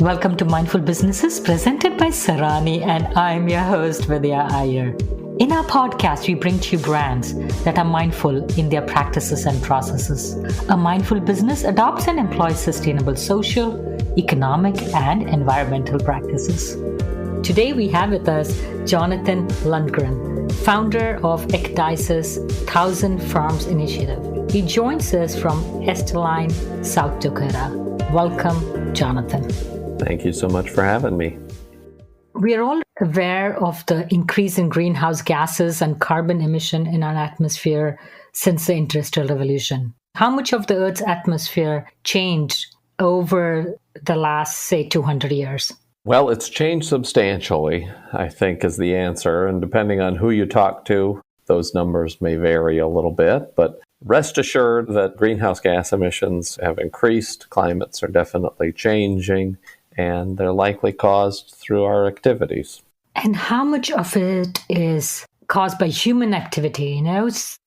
Welcome to Mindful Businesses presented by Sarani, and I'm your host, Vidya Iyer. In our podcast, we bring to you brands that are mindful in their practices and processes. A mindful business adopts and employs sustainable social, economic, and environmental practices. Today, we have with us Jonathan Lundgren, founder of Ecdysis 1,000 Farms Initiative. He joins us from Esteline, South Dakota. Welcome, Jonathan. Thank you so much for having me. We are all aware of the increase in greenhouse gases and carbon emission in our atmosphere since the Industrial Revolution. How much of the Earth's atmosphere changed over the last, say, 200 years? Well, it's changed substantially, I think, is the answer. And depending on who you talk to, those numbers may vary a little bit. But rest assured that greenhouse gas emissions have increased. Climates are definitely changing, and they're likely caused through our activities. And how much of it is caused by human activity?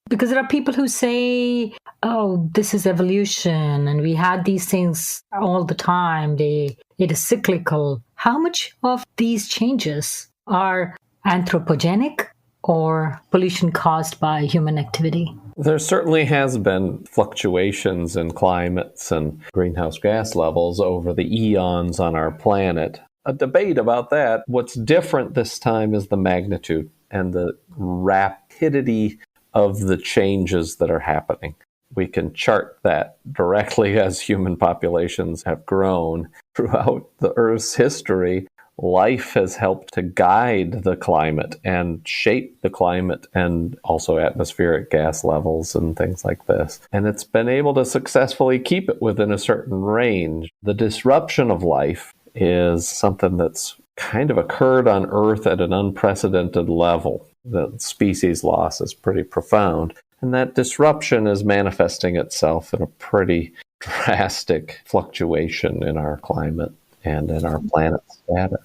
Because there are people who say, oh, this is evolution, and we had these things all the time. It is cyclical. How much of these changes are anthropogenic or pollution caused by human activity? There certainly has been fluctuations in climates and greenhouse gas levels over the eons on our planet. A debate about that. What's different this time is the magnitude and the rapidity of the changes that are happening. We can chart that directly as human populations have grown. Throughout the Earth's history, life has helped to guide the climate and shape the climate and also atmospheric gas levels and things like this. And it's been able to successfully keep it within a certain range. The disruption of life is something that's kind of occurred on Earth at an unprecedented level. The species loss is pretty profound. And that disruption is manifesting itself in a pretty drastic fluctuation in our climate and in our planet's status.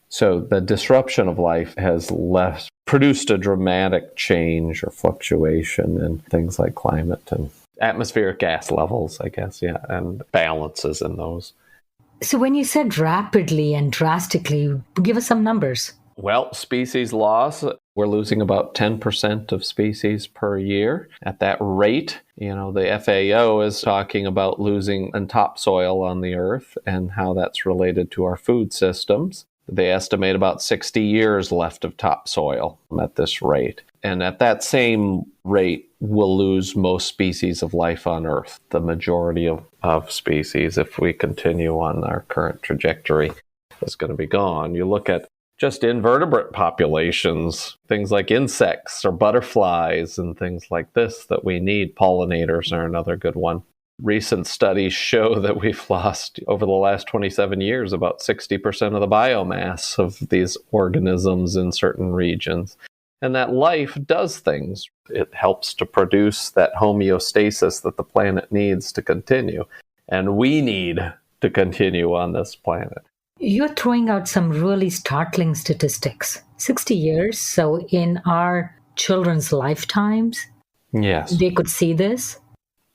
So the disruption of life has produced a dramatic change or fluctuation in things like climate and atmospheric gas levels, I guess, and balances in those. So when you said rapidly and drastically, give us some numbers. Well, species loss, we're losing about 10% of species per year. At that rate, the FAO is talking about losing in topsoil on the Earth and how that's related to our food systems. They estimate about 60 years left of topsoil at this rate. And at that same rate, we'll lose most species of life on Earth, the majority of species, if we continue on our current trajectory, is going to be gone. You look at just invertebrate populations, things like insects or butterflies and things like this that we need. Pollinators are another good one. Recent studies show that we've lost, over the last 27 years, about 60% of the biomass of these organisms in certain regions. And that life does things. It helps to produce that homeostasis that the planet needs to continue. And we need to continue on this planet. You're throwing out some really startling statistics. 60 years, so in our children's lifetimes, yes, they could see this?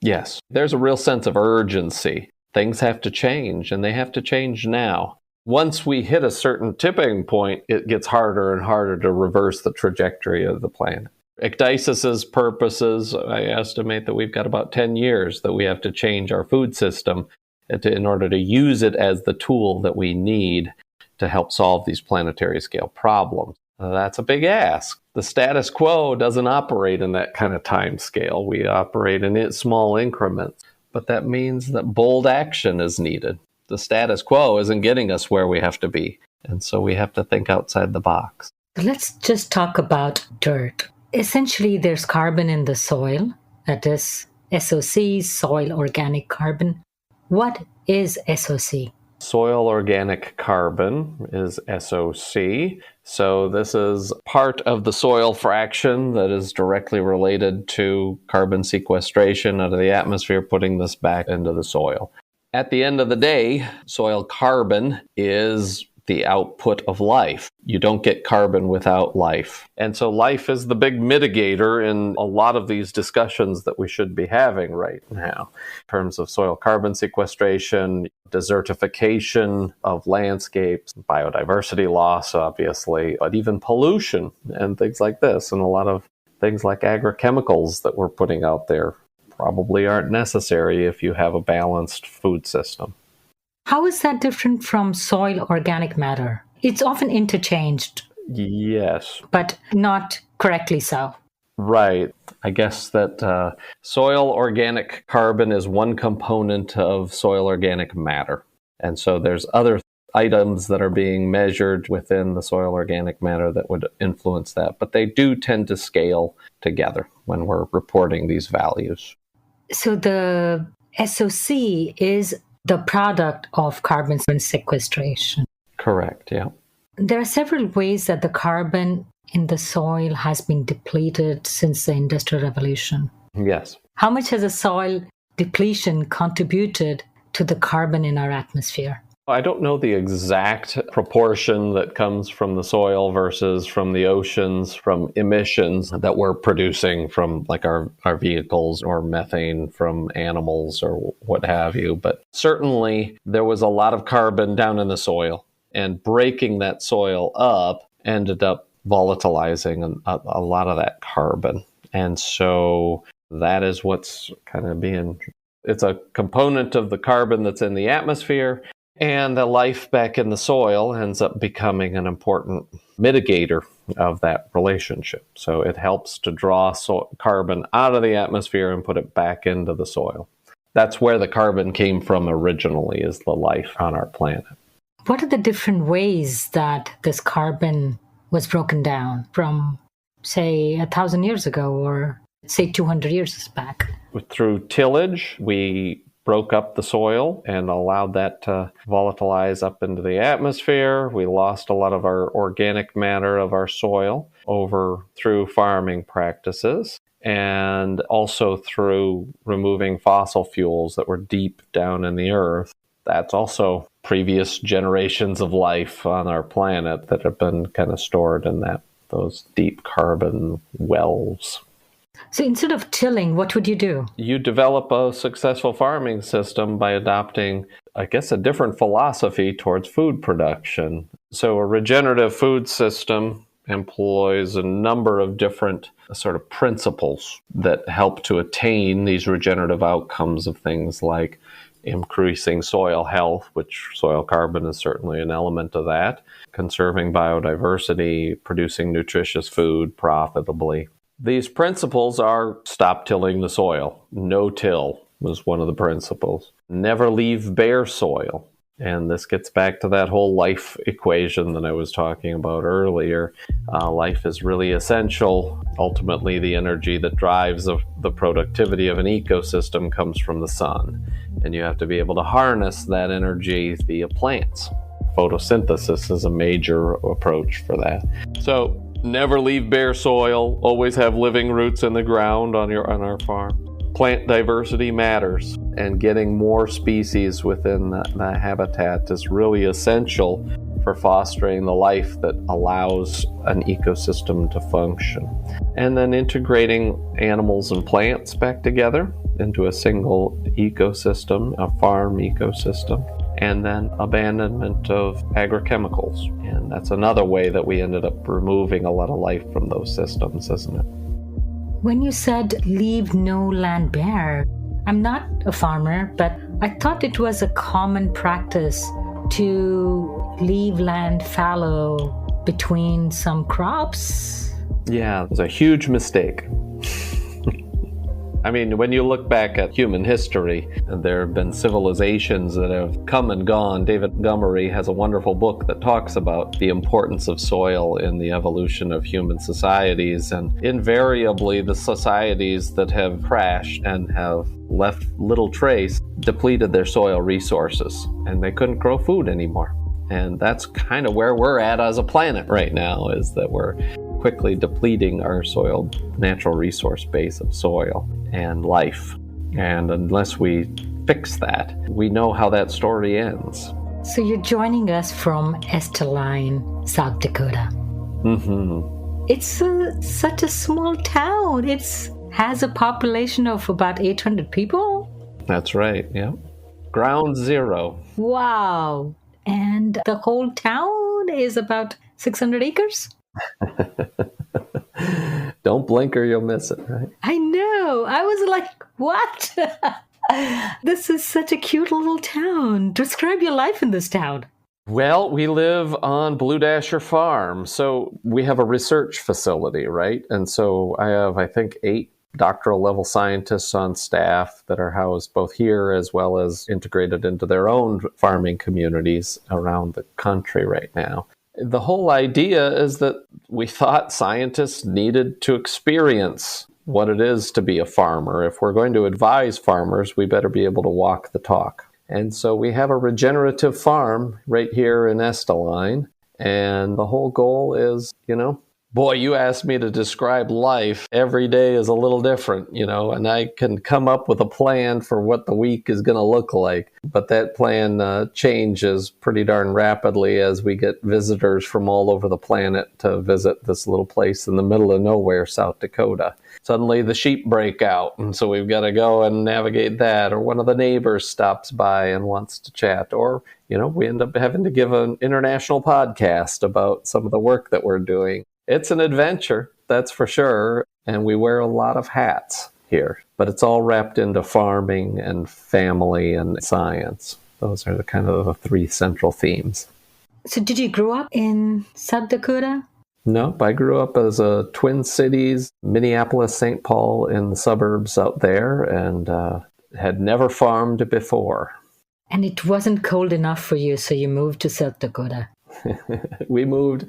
Yes, there's a real sense of urgency. Things have to change, and they have to change now. Once we hit a certain tipping point, it gets harder and harder to reverse the trajectory of the planet. Ecdysis's purposes, I estimate that we've got about 10 years that we have to change our food system in order to use it as the tool that we need to help solve these planetary scale problems. That's a big ask. The status quo doesn't operate in that kind of time scale. We operate in small increments, but that means that bold action is needed. The status quo isn't getting us where we have to be, and so we have to think outside the box. Let's just talk about dirt. Essentially, there's carbon in the soil, that is SOC, soil organic carbon. What is SOC? Soil organic carbon is SOC. So this is part of the soil fraction that is directly related to carbon sequestration out of the atmosphere, putting this back into the soil. At the end of the day, soil carbon is the output of life. You don't get carbon without life. And so life is the big mitigator in a lot of these discussions that we should be having right now in terms of soil carbon sequestration, desertification of landscapes, biodiversity loss, obviously, but even pollution and things like this. And a lot of things like agrochemicals that we're putting out there probably aren't necessary if you have a balanced food system. How is that different from soil organic matter? It's often interchanged. Yes. But not correctly so. Right. I guess that soil organic carbon is one component of soil organic matter. And so there's other items that are being measured within the soil organic matter that would influence that. But they do tend to scale together when we're reporting these values. So the SOC is the product of carbon sequestration. Correct, yeah. There are several ways that the carbon in the soil has been depleted since the Industrial Revolution. Yes. How much has the soil depletion contributed to the carbon in our atmosphere? I don't know the exact proportion that comes from the soil versus from the oceans, from emissions that we're producing from like our vehicles or methane from animals or what have you. But certainly there was a lot of carbon down in the soil, and breaking that soil up ended up volatilizing a lot of that carbon. And so that is what's kind of it's a component of the carbon that's in the atmosphere. And the life back in the soil ends up becoming an important mitigator of that relationship. So it helps to draw carbon out of the atmosphere and put it back into the soil. That's where the carbon came from originally, is the life on our planet. What are the different ways that this carbon was broken down from, say, 1,000 years ago or, say, 200 years back? Through tillage, we broke up the soil and allowed that to volatilize up into the atmosphere. We lost a lot of our organic matter of our soil through farming practices, and also through removing fossil fuels that were deep down in the earth. That's also previous generations of life on our planet that have been kind of stored in those deep carbon wells. So instead of tilling, what would you do? You develop a successful farming system by adopting, I guess, a different philosophy towards food production. So a regenerative food system employs a number of different sort of principles that help to attain these regenerative outcomes of things like increasing soil health, which soil carbon is certainly an element of that, conserving biodiversity, producing nutritious food profitably. These principles are stop tilling the soil. No-till was one of the principles. Never leave bare soil. And this gets back to that whole life equation that I was talking about earlier. Life is really essential. Ultimately, the energy that drives the productivity of an ecosystem comes from the sun. And you have to be able to harness that energy via plants. Photosynthesis is a major approach for that. So never leave bare soil. Always have living roots in the ground on our farm. Plant diversity matters, and getting more species within the habitat is really essential for fostering the life that allows an ecosystem to function. And then integrating animals and plants back together into a single ecosystem, a farm ecosystem. And then abandonment of agrochemicals. And that's another way that we ended up removing a lot of life from those systems, isn't it? When you said leave no land bare, I'm not a farmer, but I thought it was a common practice to leave land fallow between some crops. Yeah, it was a huge mistake. I mean, when you look back at human history, there have been civilizations that have come and gone. David Montgomery has a wonderful book that talks about the importance of soil in the evolution of human societies. And invariably, the societies that have crashed and have left little trace depleted their soil resources, and they couldn't grow food anymore. And that's kind of where we're at as a planet right now, is that we're quickly depleting our soil, natural resource base of soil and life. And unless we fix that, we know how that story ends. So you're joining us from Esterline, South Dakota. Mm-hmm. It's such a small town. It has a population of about 800 people. That's right, yeah. Ground zero. Wow. And the whole town is about 600 acres? Don't blink or you'll miss it, right? I know. I was like, what? This is such a cute little town. Describe your life in this town. Well, we live on Blue Dasher Farm. So we have a research facility, right? And so I have, I think, 8 doctoral level scientists on staff that are housed both here as well as integrated into their own farming communities around the country right now. The whole idea is that we thought scientists needed to experience what it is to be a farmer. If we're going to advise farmers, we better be able to walk the talk. And so we have a regenerative farm right here in Esterline. And the whole goal is, boy, you asked me to describe life. Every day is a little different, and I can come up with a plan for what the week is going to look like. But that plan changes pretty darn rapidly as we get visitors from all over the planet to visit this little place in the middle of nowhere, South Dakota. Suddenly the sheep break out, and so we've got to go and navigate that. Or one of the neighbors stops by and wants to chat. Or, we end up having to give an international podcast about some of the work that we're doing. It's an adventure, that's for sure, and we wear a lot of hats here. But it's all wrapped into farming and family and science. Those are the kind of the 3 central themes. So did you grow up in South Dakota? Nope, I grew up as a Twin Cities, Minneapolis, St. Paul in the suburbs out there, and had never farmed before. And it wasn't cold enough for you, so you moved to South Dakota. We moved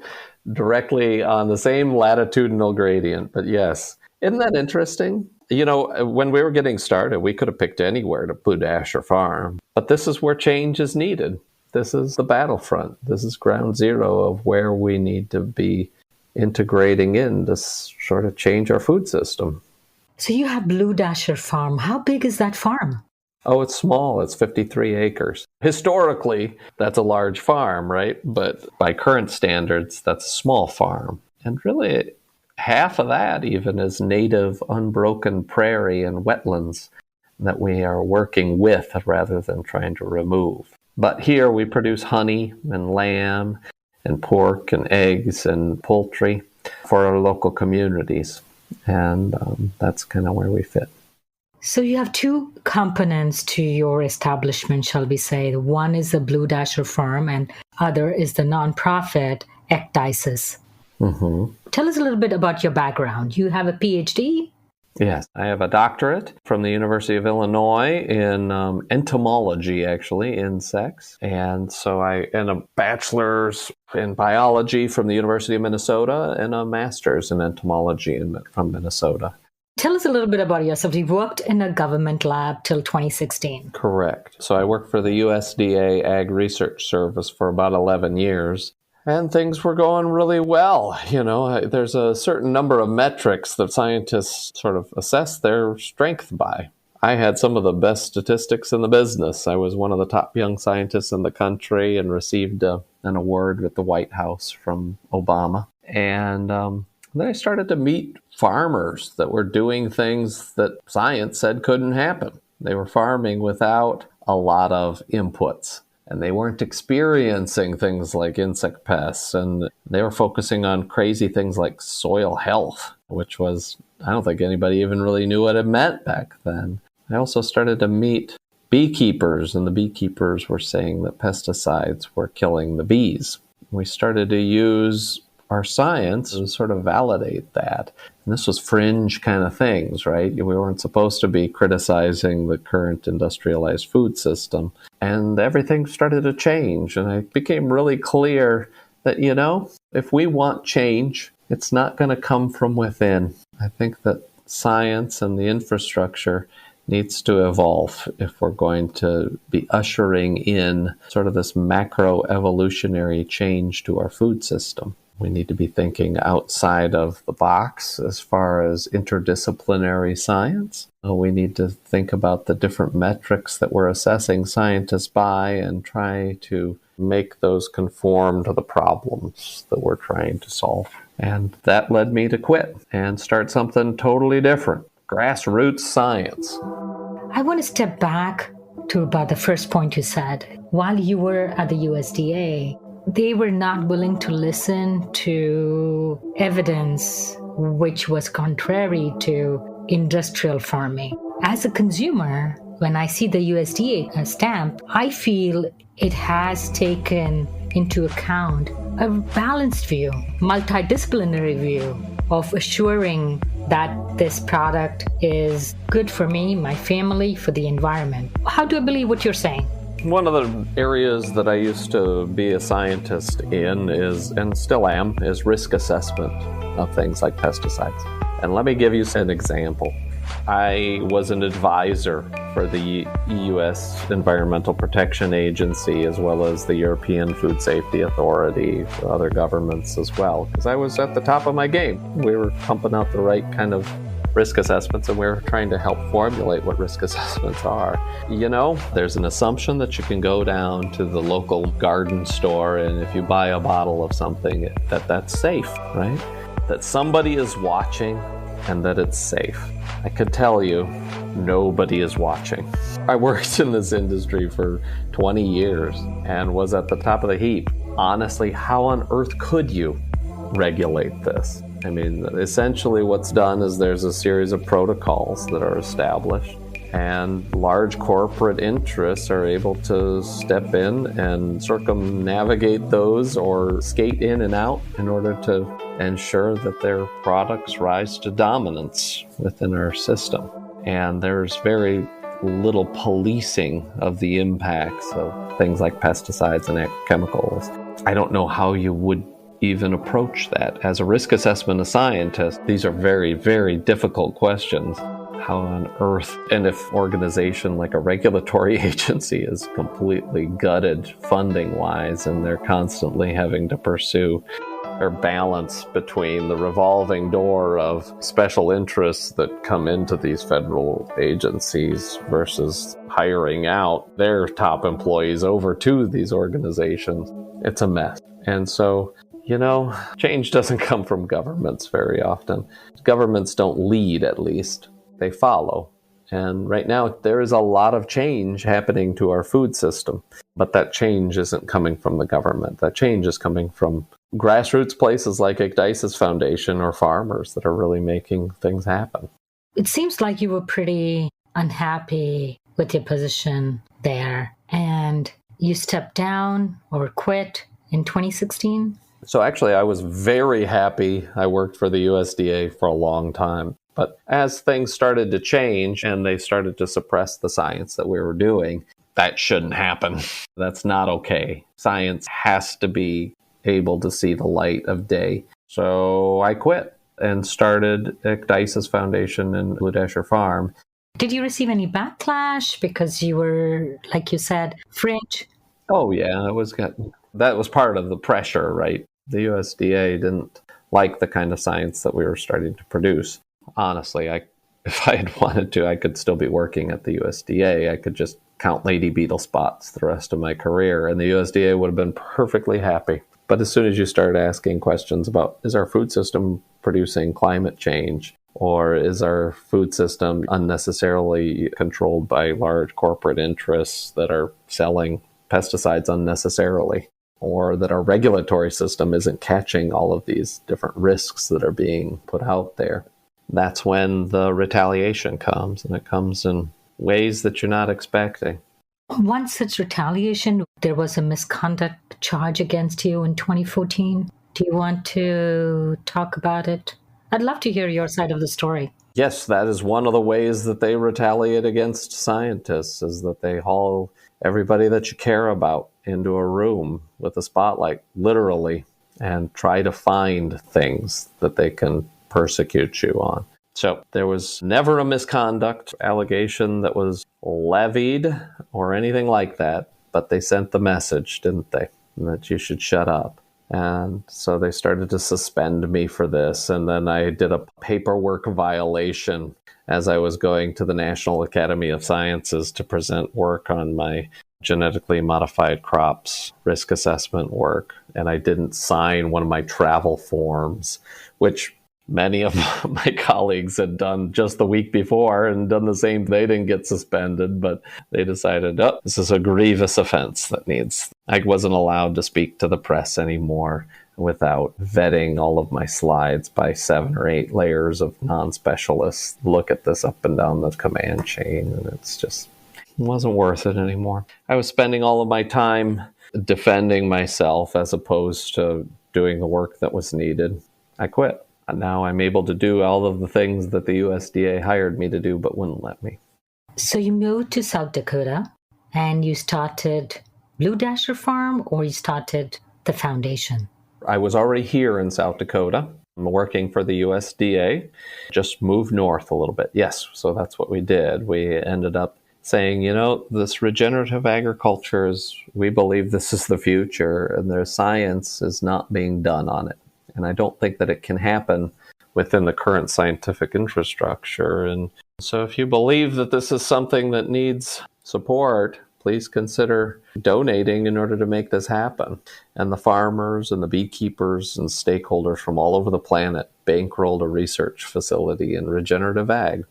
directly on the same latitudinal gradient, but yes. Isn't that interesting? When we were getting started, we could have picked anywhere to Blue Dasher Farm, but this is where change is needed. This is the battlefront. This is ground zero of where we need to be integrating in to sort of change our food system. So you have Blue Dasher Farm. How big is that farm? Oh, it's small. It's 53 acres. Historically, that's a large farm, right? But by current standards, that's a small farm. And really, half of that even is native unbroken prairie and wetlands that we are working with rather than trying to remove. But here we produce honey and lamb and pork and eggs and poultry for our local communities. And that's kind of where we fit. So you have 2 components to your establishment, shall we say. One is the Blue Dasher Farm and other is the nonprofit Ecdysis. Mm-hmm. Tell us a little bit about your background. You have a PhD? Yes, I have a doctorate from the University of Illinois in entomology, actually, insects. And a bachelor's in biology from the University of Minnesota and a master's in entomology from Minnesota. Tell us a little bit about yourself. You worked in a government lab till 2016. Correct. So I worked for the USDA Ag Research Service for about 11 years. And things were going really well. There's a certain number of metrics that scientists sort of assess their strength by. I had some of the best statistics in the business. I was one of the top young scientists in the country and received an award at the White House from Obama. And then I started to meet farmers that were doing things that science said couldn't happen. They were farming without a lot of inputs. And they weren't experiencing things like insect pests. And they were focusing on crazy things like soil health, which was, I don't think anybody even really knew what it meant back then. I also started to meet beekeepers, and the beekeepers were saying that pesticides were killing the bees. We started to use our science to sort of validate that. And this was fringe kind of things, right? We weren't supposed to be criticizing the current industrialized food system. And everything started to change. And it became really clear that, if we want change, it's not going to come from within. I think that science and the infrastructure needs to evolve if we're going to be ushering in sort of this macro evolutionary change to our food system. We need to be thinking outside of the box as far as interdisciplinary science. We need to think about the different metrics that we're assessing scientists by and try to make those conform to the problems that we're trying to solve. And that led me to quit and start something totally different. Grassroots science. I want to step back to about the first point you said. While you were at the USDA, they were not willing to listen to evidence which was contrary to industrial farming. As a consumer, when I see the USDA stamp, I feel it has taken into account a balanced view, multidisciplinary view of assuring that this product is good for me, my family, for the environment. How do I believe what you're saying? One of the areas that I used to be a scientist in is, and still am, is risk assessment of things like pesticides. And let me give you an example. I was an advisor for the U.S. Environmental Protection Agency as well as the European Food Safety Authority, other governments as well, because I was at the top of my game. We were pumping out the right kind of risk assessments, and we're trying to help formulate what risk assessments are. You know, there's an assumption that you can go down to the local garden store, and if you buy a bottle of something, that's safe, right? That somebody is watching and that it's safe. I could tell you, nobody is watching. I worked in this industry for 20 years and was at the top of the heap. Honestly, how on earth could you regulate this? I mean, essentially what's done is there's a series of protocols that are established, and large corporate interests are able to step in and circumnavigate those or skate in and out in order to ensure that their products rise to dominance within our system. And there's very little policing of the impacts of things like pesticides and chemicals. I don't know how you would even approach that. As a risk assessment scientist, these are very, very difficult questions. How on earth, and if organization like a regulatory agency is completely gutted funding-wise and they're constantly having to pursue or balance between the revolving door of special interests that come into these federal agencies versus hiring out their top employees over to these organizations, it's a mess. And so, you know, change doesn't come from governments very often. Governments don't lead, at least. They follow. And right now, there is a lot of change happening to our food system. But that change isn't coming from the government. That change is coming from grassroots places like Ecdysis Foundation or farmers that are really making things happen. It seems like you were pretty unhappy with your position there, and you stepped down or quit in 2016? So actually, I was very happy. I worked for the USDA for a long time. But as things started to change and they started to suppress the science that we were doing, that shouldn't happen. That's not okay. Science has to be able to see the light of day. So I quit and started Ecdysis Foundation in Blue Dasher Farm. Did you receive any backlash because you were, like you said, fringe? Oh, yeah. That was part of the pressure, right? The USDA didn't like the kind of science that we were starting to produce. Honestly, if I had wanted to, I could still be working at the USDA. I could just count lady beetle spots the rest of my career, and the USDA would have been perfectly happy. But as soon as you start asking questions about, is our food system producing climate change? Or is our food system unnecessarily controlled by large corporate interests that are selling pesticides unnecessarily? Or that our regulatory system isn't catching all of these different risks that are being put out there? That's when the retaliation comes, and it comes in ways that you're not expecting. One such retaliation, there was a misconduct charge against you in 2014. Do you want to talk about it? I'd love to hear your side of the story. Yes, that is one of the ways that they retaliate against scientists, is that they haul everybody that you care about into a room with a spotlight, literally, and try to find things that they can persecute you on. So there was never a misconduct allegation that was levied or anything like that, but they sent the message, didn't they? That you should shut up. And so they started to suspend me for this. And then I did a paperwork violation as I was going to the National Academy of Sciences to present work on my genetically modified crops risk assessment work, and I didn't sign one of my travel forms, which many of my colleagues had done just the week before and done the same. They didn't get suspended, but they decided, oh, this is a grievous offense that needs. I wasn't allowed to speak to the press anymore without vetting all of my slides by 7 or 8 layers of non-specialists. Look at this up and down the command chain, and it wasn't worth it anymore. I was spending all of my time defending myself as opposed to doing the work that was needed. I quit. And now I'm able to do all of the things that the USDA hired me to do but wouldn't let me. So you moved to South Dakota and you started Blue Dasher Farm, or you started the foundation? I was already here in South Dakota. I'm working for the USDA. Just moved north a little bit. Yes, so that's what we did. We ended up saying, this regenerative agriculture we believe this is the future, and their science is not being done on it. And I don't think that it can happen within the current scientific infrastructure. And so if you believe that this is something that needs support, please consider donating in order to make this happen. And the farmers and the beekeepers and stakeholders from all over the planet bankrolled a research facility in regenerative ag.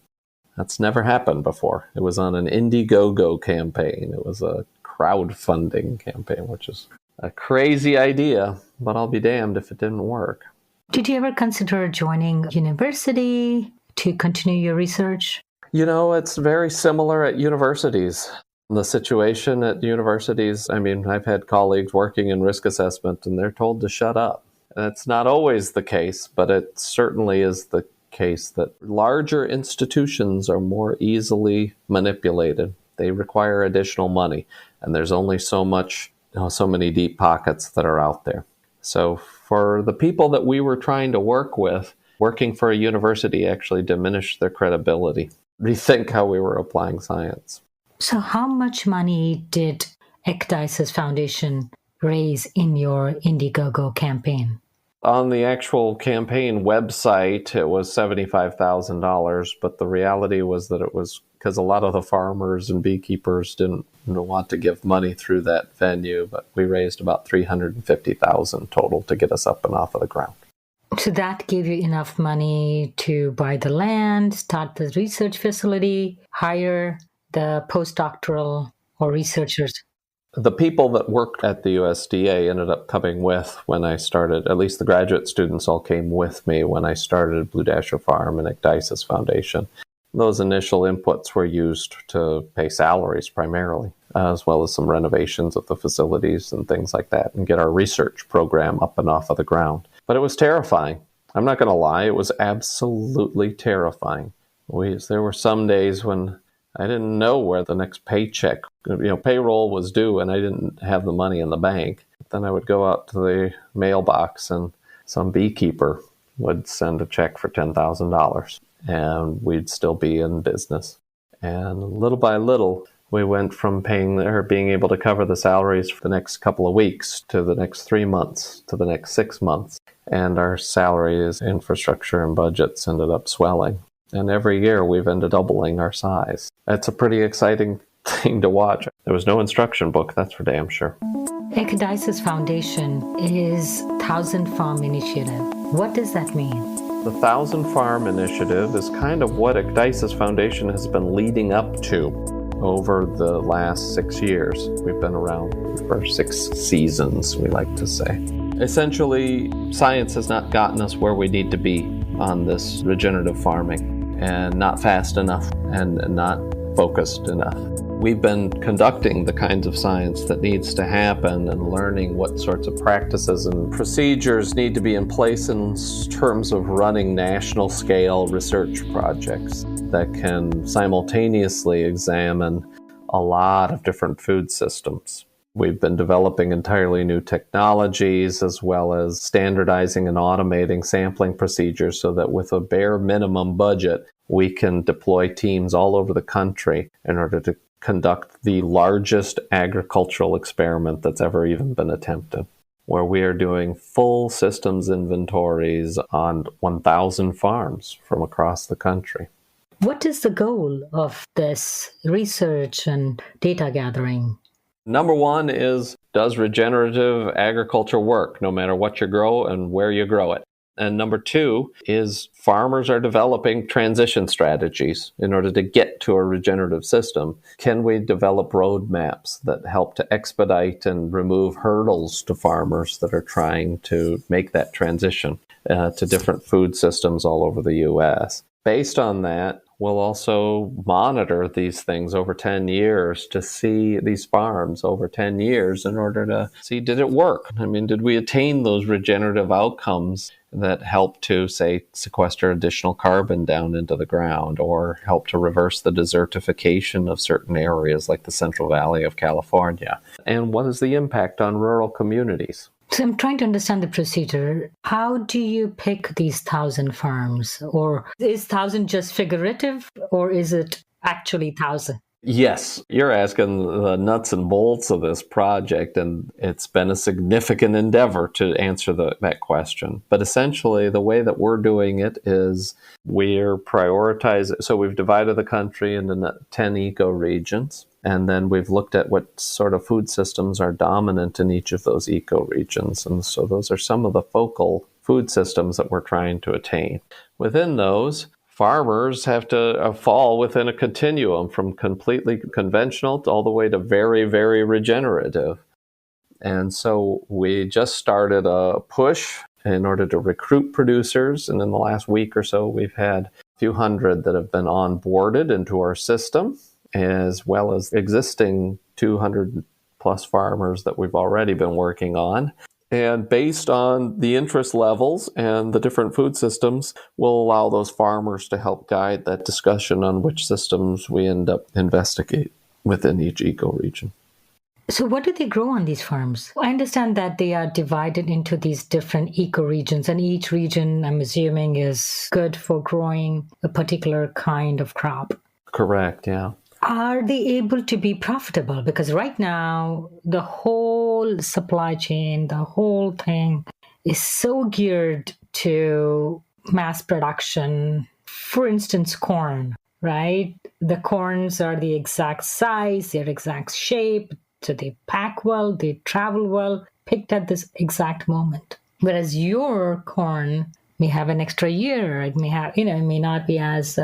That's never happened before. It was on an Indiegogo campaign. It was a crowdfunding campaign, which is a crazy idea, but I'll be damned if it didn't work. Did you ever consider joining university to continue your research? It's very similar at universities. The situation at universities, I've had colleagues working in risk assessment and they're told to shut up. And it's not always the case, but it certainly is the case that larger institutions are more easily manipulated. They require additional money, and there's only so many deep pockets that are out there. So for the people that we were trying to work with, working for a university actually diminished their credibility. Rethink how we were applying science. So how much money did Ecdysis Foundation raise in your Indiegogo campaign? On the actual campaign website, it was $75,000, but the reality was that it was because a lot of the farmers and beekeepers didn't want to give money through that venue, but we raised about $350,000 total to get us up and off of the ground. So that gave you enough money to buy the land, start the research facility, hire the postdoctoral or researchers? The people that worked at the USDA ended up coming with when I started, at least the graduate students all came with me when I started Blue Dasher Farm and Ecdysis Foundation. Those initial inputs were used to pay salaries primarily, as well as some renovations of the facilities and things like that, and get our research program up and off of the ground. But it was terrifying. I'm not going to lie, it was absolutely terrifying. There were some days when I didn't know where the next paycheck, payroll was due, and I didn't have the money in the bank. Then I would go out to the mailbox and some beekeeper would send a check for $10,000 and we'd still be in business. And little by little, we went from being able to cover the salaries for the next couple of weeks to the next 3 months to the next 6 months. And our salaries, infrastructure, and budgets ended up swelling. And every year we've ended up doubling our size. It's a pretty exciting thing to watch. There was no instruction book, that's for damn sure. Ecdysis Foundation is 1,000 Farm Initiative. What does that mean? The 1,000 Farm Initiative is kind of what Ecdysis Foundation has been leading up to over the last 6 years. We've been around for 6 seasons, we like to say. Essentially, science has not gotten us where we need to be on this regenerative farming, and not fast enough and not focused enough. We've been conducting the kinds of science that needs to happen and learning what sorts of practices and procedures need to be in place in terms of running national scale research projects that can simultaneously examine a lot of different food systems. We've been developing entirely new technologies as well as standardizing and automating sampling procedures so that with a bare minimum budget, we can deploy teams all over the country in order to conduct the largest agricultural experiment that's ever even been attempted, where we are doing full systems inventories on 1,000 farms from across the country. What is the goal of this research and data gathering? Number one is, does regenerative agriculture work no matter what you grow and where you grow it? And number two is, farmers are developing transition strategies in order to get to a regenerative system. Can we develop roadmaps that help to expedite and remove hurdles to farmers that are trying to make that transition to different food systems all over the U.S.? Based on that, we'll also monitor these things over 10 years to see these farms over 10 years in order to see, did it work? I mean, did we attain those regenerative outcomes that help to, say, sequester additional carbon down into the ground or help to reverse the desertification of certain areas like the Central Valley of California? And what is the impact on rural communities? So I'm trying to understand the procedure. How do you pick these 1,000 farms? Or is 1,000 just figurative, or is it actually 1,000? Yes, you're asking the nuts and bolts of this project, and it's been a significant endeavor to answer that question. But essentially, the way that we're doing it is we're prioritizing. So we've divided the country into 10 ecoregions, and then we've looked at what sort of food systems are dominant in each of those ecoregions. And so those are some of the focal food systems that we're trying to attain. Within those, farmers have to fall within a continuum from completely conventional all the way to very, very regenerative. And so we just started a push in order to recruit producers. And in the last week or so, we've had a few hundred that have been onboarded into our system, as well as existing 200 plus farmers that we've already been working on. And based on the interest levels and the different food systems, we'll allow those farmers to help guide that discussion on which systems we end up investigate within each ecoregion. So what do they grow on these farms? I understand that they are divided into these different ecoregions, and each region, I'm assuming, is good for growing a particular kind of crop. Correct, yeah. Are they able to be profitable? Because right now, the whole supply chain, the whole thing is so geared to mass production. For instance, corn, right? The corns are the exact size, their exact shape, so they pack well, they travel well, picked at this exact moment. Whereas your corn may have an extra year. It may have, it may not be as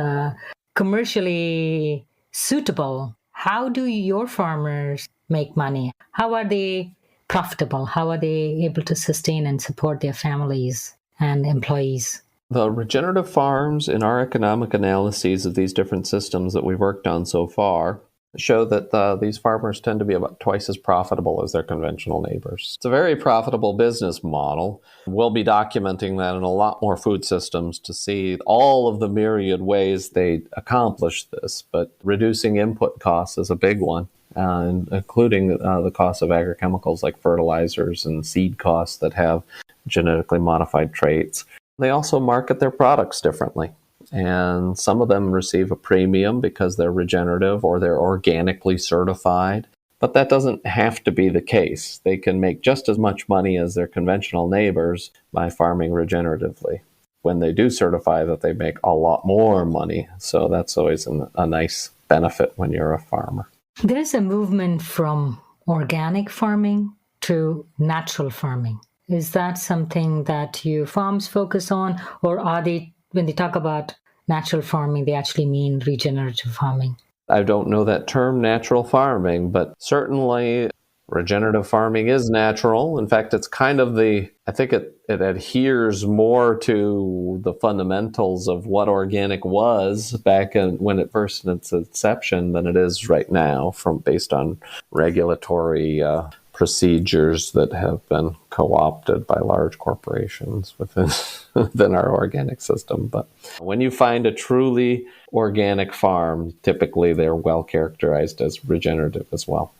commercially suitable. How do your farmers make money? How are they profitable? How are they able to sustain and support their families and employees? The regenerative farms, in our economic analyses of these different systems that we've worked on so far, show that these farmers tend to be about twice as profitable as their conventional neighbors. It's a very profitable business model. We'll be documenting that in a lot more food systems to see all of the myriad ways they accomplish this, but reducing input costs is a big one, including the cost of agrochemicals like fertilizers and seed costs that have genetically modified traits. They also market their products differently. And some of them receive a premium because they're regenerative or they're organically certified. But that doesn't have to be the case. They can make just as much money as their conventional neighbors by farming regeneratively. When they do certify that, they make a lot more money. So that's always a nice benefit when you're a farmer. There's a movement from organic farming to natural farming. Is that something that your farms focus on, or are they, when they talk about natural farming, they actually mean regenerative farming? I don't know that term, natural farming, but certainly regenerative farming is natural. In fact, it's kind of I think it adheres more to the fundamentals of what organic was back when it first in its inception than it is right now, based on regulatory procedures that have been co-opted by large corporations within our organic system. But when you find a truly organic farm, typically they're well characterized as regenerative as well.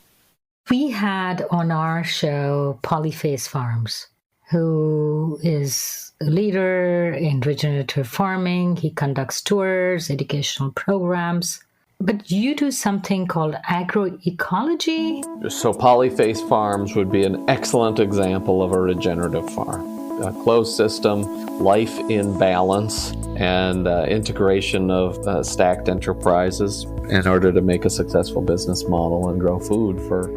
We had on our show Polyface Farms, who is a leader in regenerative farming. He conducts tours, educational programs. But you do something called agroecology? So Polyface Farms would be an excellent example of a regenerative farm. a closed system, life in balance, and integration of stacked enterprises in order to make a successful business model and grow food for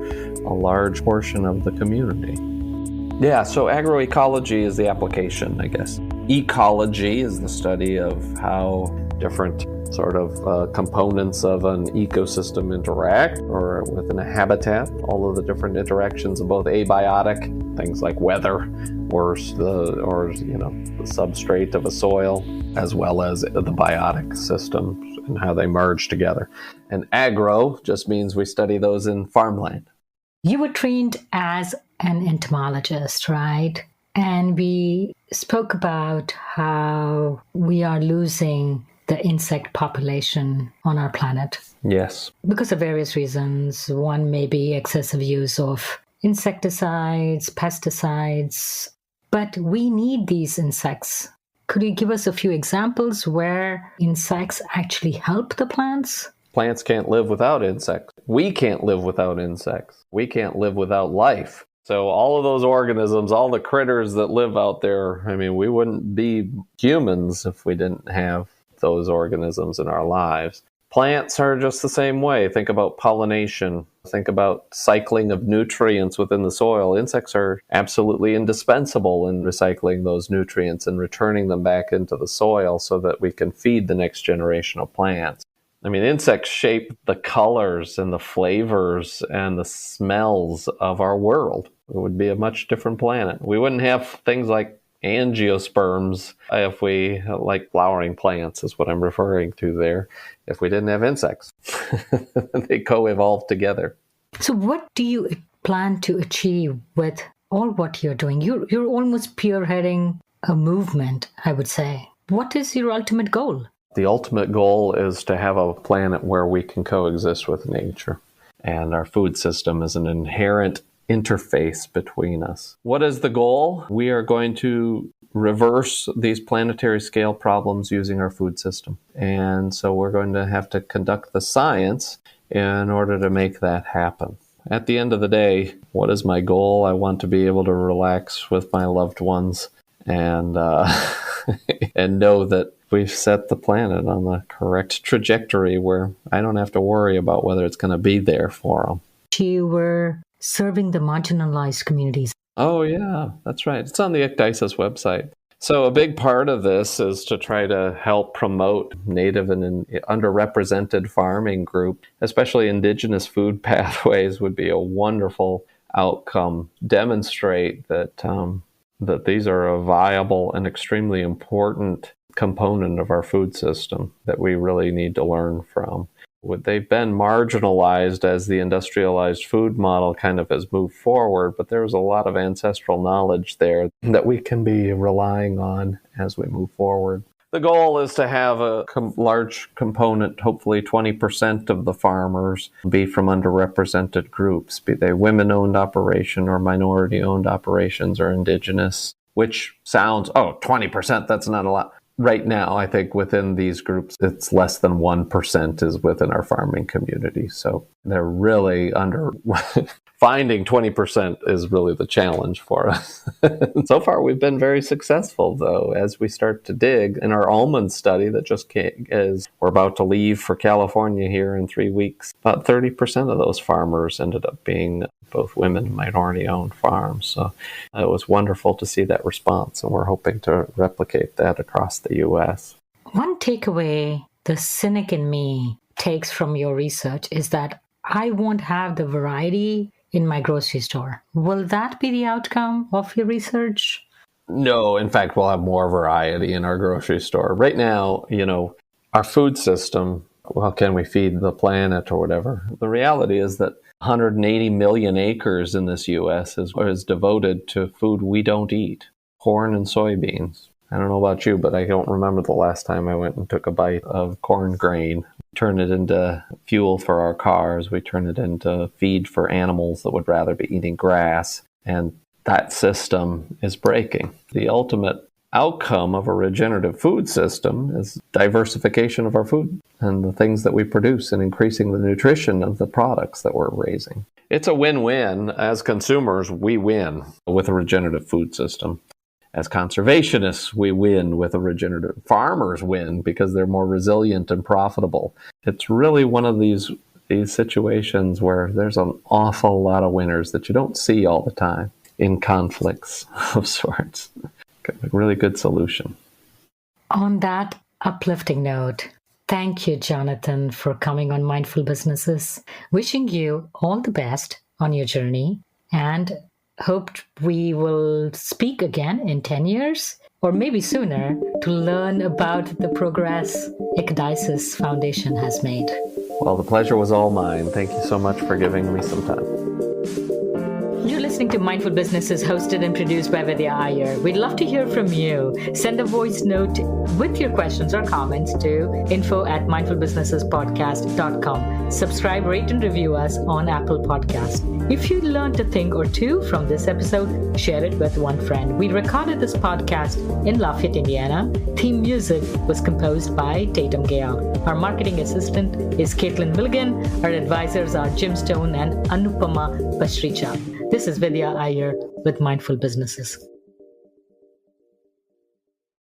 a large portion of the community. Yeah, so agroecology is the application, I guess. Ecology is the study of how different sort of components of an ecosystem interact or within a habitat, all of the different interactions of both abiotic, things like weather or the substrate of a soil, as well as the biotic systems and how they merge together. And agro just means we study those in farmland. You were trained as an entomologist, right? And we spoke about how we are losing the insect population on our planet. Yes. Because of various reasons. One may be excessive use of insecticides, pesticides, but we need these insects. Could you give us a few examples where insects actually help the plants? Plants can't live without insects. We can't live without insects. We can't live without life. So all of those organisms, all the critters that live out there, I mean, we wouldn't be humans if we didn't have those organisms in our lives. Plants are just the same way. Think about pollination. Think about cycling of nutrients within the soil. Insects are absolutely indispensable in recycling those nutrients and returning them back into the soil so that we can feed the next generation of plants. I mean, insects shape the colors and the flavors and the smells of our world. It would be a much different planet. We wouldn't have things like angiosperms if we, like flowering plants is what I'm referring to there, if we didn't have insects. They co-evolved together. So what do you plan to achieve with all what you're doing? You're almost spearheading a movement, I would say. What is your ultimate goal? The ultimate goal is to have a planet where we can coexist with nature. And our food system is an inherent interface between us. What is the goal? We are going to reverse these planetary scale problems using our food system. And so we're going to have to conduct the science in order to make that happen. At the end of the day, what is my goal? I want to be able to relax with my loved ones and and know that we've set the planet on the correct trajectory where I don't have to worry about whether it's going to be there for them. You were serving the marginalized communities. Oh, yeah, that's right. It's on the Ecdysis website. So a big part of this is to try to help promote native and underrepresented farming group, especially indigenous food pathways would be a wonderful outcome. Demonstrate that that these are a viable and extremely important component of our food system that we really need to learn from. They've been marginalized as the industrialized food model kind of has moved forward, but there's a lot of ancestral knowledge there that we can be relying on as we move forward. The goal is to have a large component, hopefully 20% of the farmers, be from underrepresented groups, be they women-owned operation or minority-owned operations or indigenous, which sounds, 20%, that's not a lot. Right now, I think within these groups, it's less than 1% is within our farming community. So they're really finding 20% is really the challenge for us. So far, we've been very successful, though, as we start to dig. In our almond study that just came, we're about to leave for California here in 3 weeks. About 30% of those farmers ended up being both women and minority-owned farms. So it was wonderful to see that response, and we're hoping to replicate that across the U.S. One takeaway the cynic in me takes from your research is that I won't have the variety in my grocery store. Will that be the outcome of your research? No, in fact, we'll have more variety in our grocery store. Right now, our food system, well, can we feed the planet or whatever? The reality is that 180 million acres in this U.S. is devoted to food we don't eat, corn and soybeans. I don't know about you, but I don't remember the last time I went and took a bite of corn grain. Turn it into fuel for our cars. We turn it into feed for animals that would rather be eating grass. And that system is breaking. The ultimate outcome of a regenerative food system is diversification of our food and the things that we produce and increasing the nutrition of the products that we're raising. It's a win-win. As consumers, we win with a regenerative food system. As conservationists, we win with a regenerative. Farmers win because they're more resilient and profitable. It's really one of these situations where there's an awful lot of winners that you don't see all the time in conflicts of sorts. A really good solution. On that uplifting note, thank you, Jonathan, for coming on Mindful Businesses. Wishing you all the best on your journey, and hope we will speak again in 10 years or maybe sooner to learn about the progress Ecdysis Foundation has made. Well, the pleasure was all mine. Thank you so much for giving me some time. You're listening to Mindful Businesses, hosted and produced by Vidya Iyer. We'd love to hear from you. Send a voice note with your questions or comments to info@mindfulbusinessespodcast.com. Subscribe, rate, and review us on Apple Podcasts. If you learned a thing or two from this episode, share it with one friend. We recorded this podcast in Lafayette, Indiana. Theme music was composed by Tatum Gale. Our marketing assistant is Caitlin Milligan. Our advisors are Jim Stone and Anupama Bashricha. This is Vidya Iyer with Mindful Businesses.